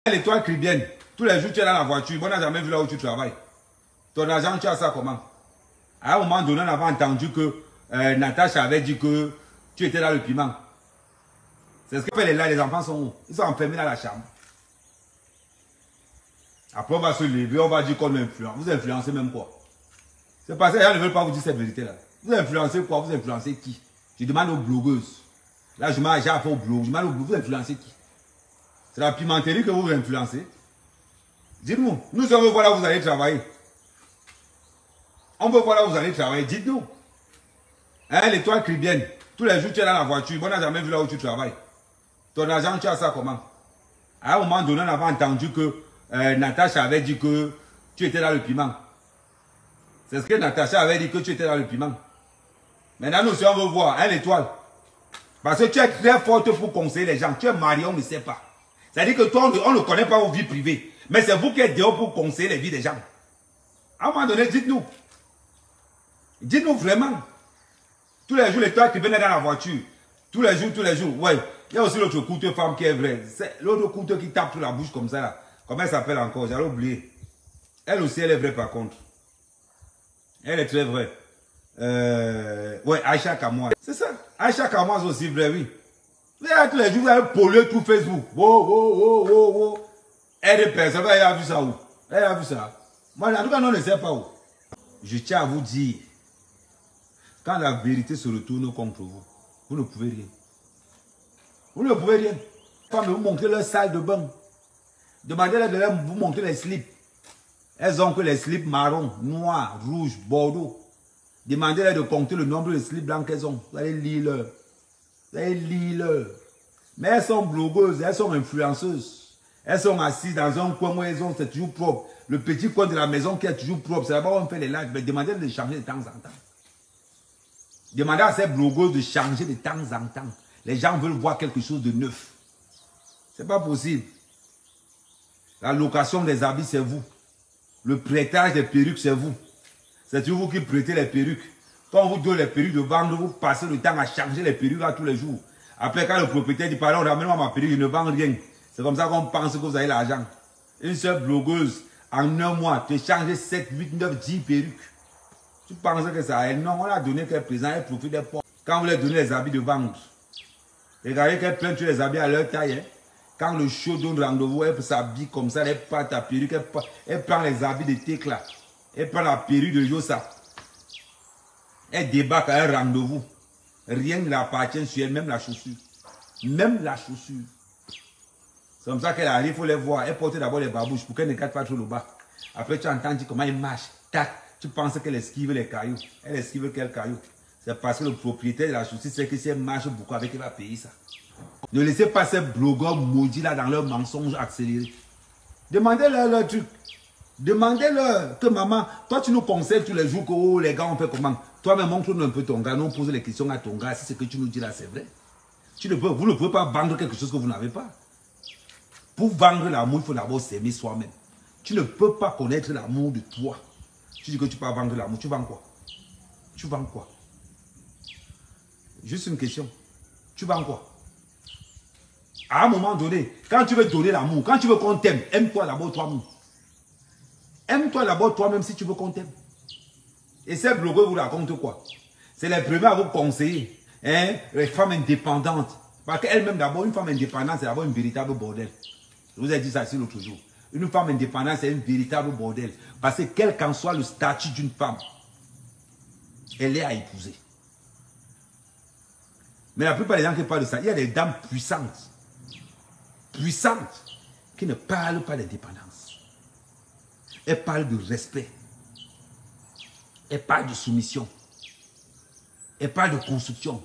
L'étoile Caribbean, tous les jours tu es dans la voiture, on n'a jamais vu là où tu travailles. Ton argent, tu as ça comment? À un moment donné, on avait entendu que Natacha avait dit que tu étais dans le piment. C'est ce que fait les enfants sont où? Ils sont enfermés dans la chambre. Après, on va se lever, on va dire qu'on influence. Vous influencez même quoi? C'est parce que les gens ne veulent pas vous dire cette vérité-là. Vous influencez quoi? Vous influencez qui? Je demande aux blogueuses. Là, je m'arrête à faire aux blogueuses. Je demande aux blogueuses, vous influencez qui? C'est la pimenterie que vous influencez. Dites-nous. Nous, on veut voir là où vous allez travailler. On veut voir là où vous allez travailler. Dites-nous. Hein, l'étoile Caribbean. Tous les jours, tu es dans la voiture. On n'a jamais vu là où tu travailles. Ton argent, tu as ça comment? À un moment donné, on avait entendu que Natacha avait dit que tu étais dans le piment. C'est ce que Natacha avait dit, que tu étais dans le piment. Maintenant, nous, si on veut voir, hein, l'étoile. Parce que tu es très forte pour conseiller les gens. Tu es marié, on ne sait pas. C'est-à-dire que toi, on ne connaît pas vos vies privées. Mais c'est vous qui êtes dehors pour conseiller les vies des gens. À un moment donné, dites-nous. Dites-nous vraiment. Tous les jours, l'étoile qui venait dans la voiture. Tous les jours. Ouais. Il y a aussi l'autre couteau femme qui est vrai. C'est l'autre couteau qui tape sur la bouche comme ça. Là. Comment elle s'appelle encore? J'allais oublier. Elle aussi, elle est vraie par contre. Elle est très vraie. Ouais, Aïcha Kamoise. C'est ça. Aïcha Kamoise aussi vrai, oui. Tous les jours, vous allez polluer tout Facebook. Elle est personne, elle a vu ça où? Elle a vu ça. Moi, en tout cas, on ne sait pas où. Je tiens à vous dire, quand la vérité se retourne contre vous, vous ne pouvez rien. Vous ne pouvez rien. Les femmes vous montrer leur salle de bain. Demandez-leur de vous montrer les slips. Elles ont que les slips marron, noir, rouge, bordeaux. Demandez-leur de compter le nombre de slips blancs qu'elles ont. Vous allez lire leur. Vous allez lire leur. Mais elles sont blogueuses, elles sont influenceuses. Elles sont assises dans un coin où elles ont, c'est toujours propre. Le petit coin de la maison qui est toujours propre. C'est là-bas où on fait les lives. Mais demandez-leur de changer de temps en temps. Demandez à ces blogueuses de changer de temps en temps. Les gens veulent voir quelque chose de neuf. C'est pas possible. La location des habits, c'est vous. Le prêtage des perruques, c'est vous. C'est toujours vous qui prêtez les perruques. Quand on vous donne les perruques de vendre, vous passez le temps à changer les perruques là tous les jours. Après, quand le propriétaire dit, pardon, ramène-moi ma perruque, je ne vends rien. C'est comme ça qu'on pense que vous avez l'argent. Une seule blogueuse, en un mois, te change 7, 8, 9, 10 perruques. Tu penses que ça a elle? Non, on a donné qu'elle présente, elle profite des pauvres. Quand vous leur donnez les habits de vendre, regardez qu'elle prend tous les habits à leur taille. Hein. Quand le show donne rendez-vous, elle s'habille comme ça, elle prend ta perruque, elle prend les habits de Tekla, elle prend la perruque de Yosa. Elle débarque à un rendez-vous. Rien ne l'appartient sur elle, même la chaussure. Même la chaussure. C'est comme ça qu'elle arrive, il faut les voir. Elle porte d'abord les babouches pour qu'elle ne casse pas trop le bas. Après, tu entends dire comment elle marche. Tac, tu penses qu'elle esquive les cailloux. Elle esquive quel caillou? C'est parce que le propriétaire de la chaussure sait que si elle marche beaucoup avec, elle va payer ça. Ne laissez pas ces blogueurs maudits là dans leurs mensonges accélérés. Demandez-leur leur truc. Demandez-leur que maman, toi tu nous conseilles tous les jours que oh, les gars on fait comment? Toi-même montre-nous un peu ton gars, nous on pose les questions à ton gars si ce que tu nous dis là c'est vrai. Vous ne pouvez pas vendre quelque chose que vous n'avez pas. Pour vendre l'amour, il faut d'abord s'aimer soi-même. Tu ne peux pas connaître l'amour de toi. Tu dis que tu peux vendre l'amour, tu vends quoi? Tu vends quoi? Juste une question. Tu vends quoi? À un moment donné, quand tu veux donner l'amour, quand tu veux qu'on t'aime, aime-toi d'abord toi-même. Aime-toi d'abord toi-même si tu veux qu'on t'aime. Et ces blogueurs vous racontent quoi? C'est les premiers à vous conseiller. Hein? Les femmes indépendantes. Parce qu'elle-même d'abord, une femme indépendante, c'est d'abord une véritable bordel. Je vous ai dit ça ici l'autre jour. Une femme indépendante, c'est une véritable bordel. Parce que quel qu'en soit le statut d'une femme, elle est à épouser. Mais la plupart des gens qui parlent de ça, il y a des dames puissantes. Puissantes. Qui ne parlent pas d'indépendance. Elles parlent de respect. Elles parlent de soumission. Elles parlent de construction.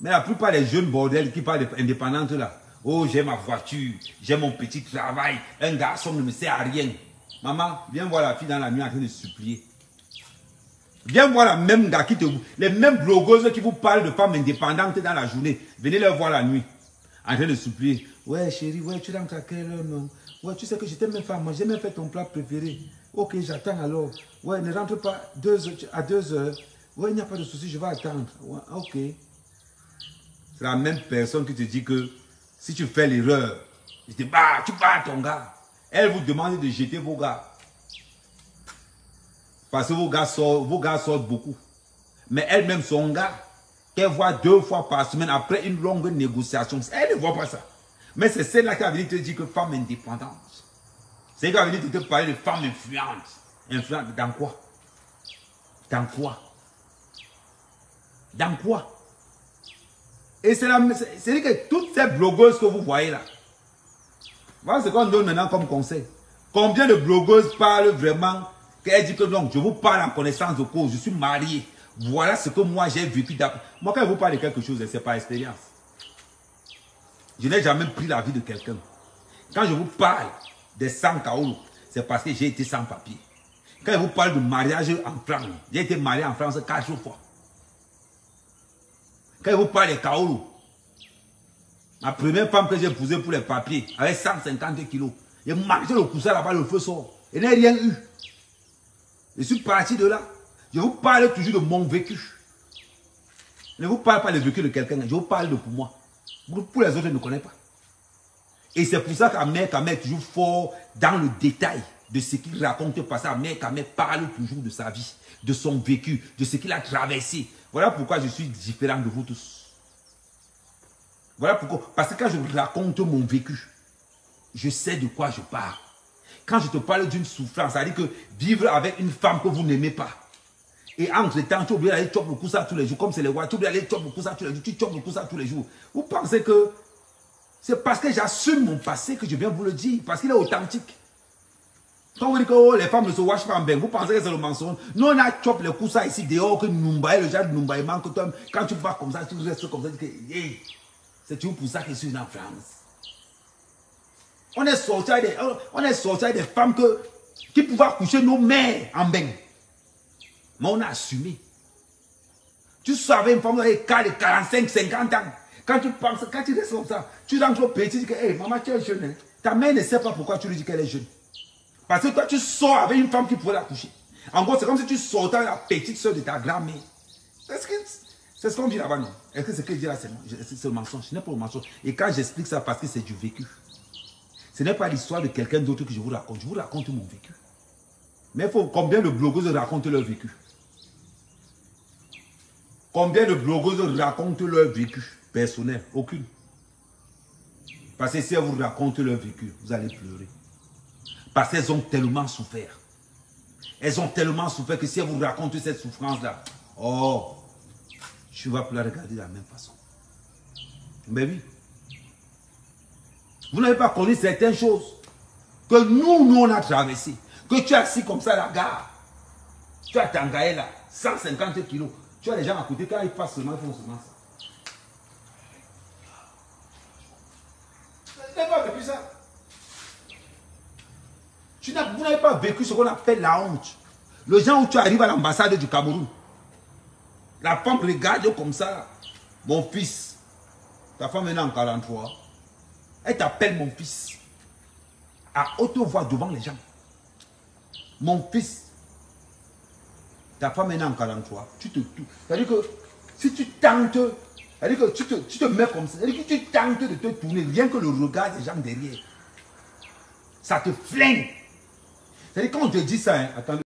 Mais la plupart des jeunes bordels qui parlent d'indépendance là, oh j'ai ma voiture, j'ai mon petit travail, un garçon ne me sert à rien. Maman, viens voir la fille dans la nuit en train de supplier. Viens voir la même gars qui les mêmes blogueuses qui vous parlent de femmes indépendantes dans la journée. Venez les voir la nuit. En train de supplier. Ouais chérie, ouais tu rentres à quelle heure non? Ouais tu sais que je t'aime même pas, moi j'ai même fait ton plat préféré. Ok j'attends alors. Ouais ne rentre pas à 2 heures. Ouais il n'y a pas de souci, je vais attendre. Ouais, ok. C'est la même personne qui te dit que si tu fais l'erreur, Je te bats, tu bats ton gars. Elle vous demande de jeter vos gars. Parce que vos gars sortent beaucoup. Mais elle-même, son gars, qu'elle voit 2 fois par semaine après une longue négociation, elle ne voit pas ça. Mais c'est celle-là qui a venu te dire que femme indépendante. C'est elle qui a venu te parler de femme influente. Influente dans quoi? Dans quoi? Dans quoi? Et c'est dire que toutes ces blogueuses que vous voyez là, voilà ce qu'on donne maintenant comme conseil. Combien de blogueuses parlent vraiment, qu'elles disent que donc je vous parle en connaissance de cause, je suis marié. Voilà ce que moi j'ai vécu. Moi quand je vous parle de quelque chose, c'est par expérience. Je n'ai jamais pris la vie de quelqu'un. Quand je vous parle des sans Kaolo, c'est parce que j'ai été sans papier. Quand je vous parle de mariage en France, j'ai été marié en France 4 fois. Quand je vous parle des Kaolo, ma première femme que j'ai épousée pour les papiers, avec 150 kilos, j'ai marché le coussin là-bas, le feu sort. Je n'ai rien eu. Je suis parti de là. Je vous parle toujours de mon vécu. Je ne vous parle pas du vécu de quelqu'un, je vous parle de pour moi. Pour les autres, je ne connais pas. Et c'est pour ça qu'Ahmed est toujours fort dans le détail de ce qu'il raconte. Parce qu'Ahmed parle toujours de sa vie, de son vécu, de ce qu'il a traversé. Voilà pourquoi je suis différent de vous tous. Voilà pourquoi. Parce que quand je raconte mon vécu, je sais de quoi je parle. Quand je te parle d'une souffrance, ça veut dire que vivre avec une femme que vous n'aimez pas. Et entre temps, tu oublies d'aller choper le cousin tous les jours. Comme c'est les rois, tu oublies d'aller choper le cousin tous les jours. Tu chopes le cousin tous les jours. Vous pensez que c'est parce que j'assume mon passé que je viens vous le dire. Parce qu'il est authentique. Quand vous dites que oh, les femmes ne se washent pas en bain, vous pensez que c'est le mensonge. Nous, on a chopé le cousin ici dehors, que Numbaï, le genre de Numbaï manque. Quand tu vas comme ça, tu restes comme ça. Tu dis que hey, c'est toujours pour ça que je suis en France. On est sorti avec des femmes qui pouvaient coucher nos mères en bain. Mais on a assumé. Tu savais une femme de 45, 50 ans. Quand tu penses, quand tu restes comme ça, tu rentres au petit, tu dis que hey, maman, tu es jeune. Hein? Ta mère ne sait pas pourquoi tu lui dis qu'elle est jeune. Parce que toi, tu sors avec une femme qui pourrait la coucher. En gros, c'est comme si tu sortais avec la petite soeur de ta grand-mère. C'est ce qu'on dit là-bas, non? Est-ce que ce que je dis là, c'est le mensonge? Ce n'est pas le mensonge. Et quand j'explique ça, parce que c'est du vécu. Ce n'est pas l'histoire de quelqu'un d'autre que je vous raconte. Je vous raconte mon vécu. Mais il faut combien de blogueuses racontent leur vécu? Combien de blogueuses racontent leur vécu personnel? Aucune. Parce que si elles vous racontent leur vécu, vous allez pleurer. Parce qu'elles ont tellement souffert. Elles ont tellement souffert que si elles vous racontent cette souffrance-là, oh, tu ne vas plus la regarder de la même façon. Mais oui. Vous n'avez pas connu certaines choses que nous on a traversées. Que tu as assis comme ça à la gare. Tu as Tangaï là, 150 kilos. Tu as les gens à côté, quand ils passent seulement, ils font seulement ça. Tu n'avez pas vécu ça. Vous n'avez pas vécu ce qu'on appelle la honte. Le genre où tu arrives à l'ambassade du Cameroun. La femme regarde comme ça. Mon fils, ta femme est née en 43. Elle t'appelle mon fils. À haute voix devant les gens. Mon fils. Ta femme est née en 43. C'est-à-dire que si tu tentes, c'est-à-dire que tu te mets comme ça. C'est-à-dire que tu tentes de te tourner. Rien que le regard des gens derrière. Ça te flingue. C'est-à-dire quand on te dit ça, hein, attendez.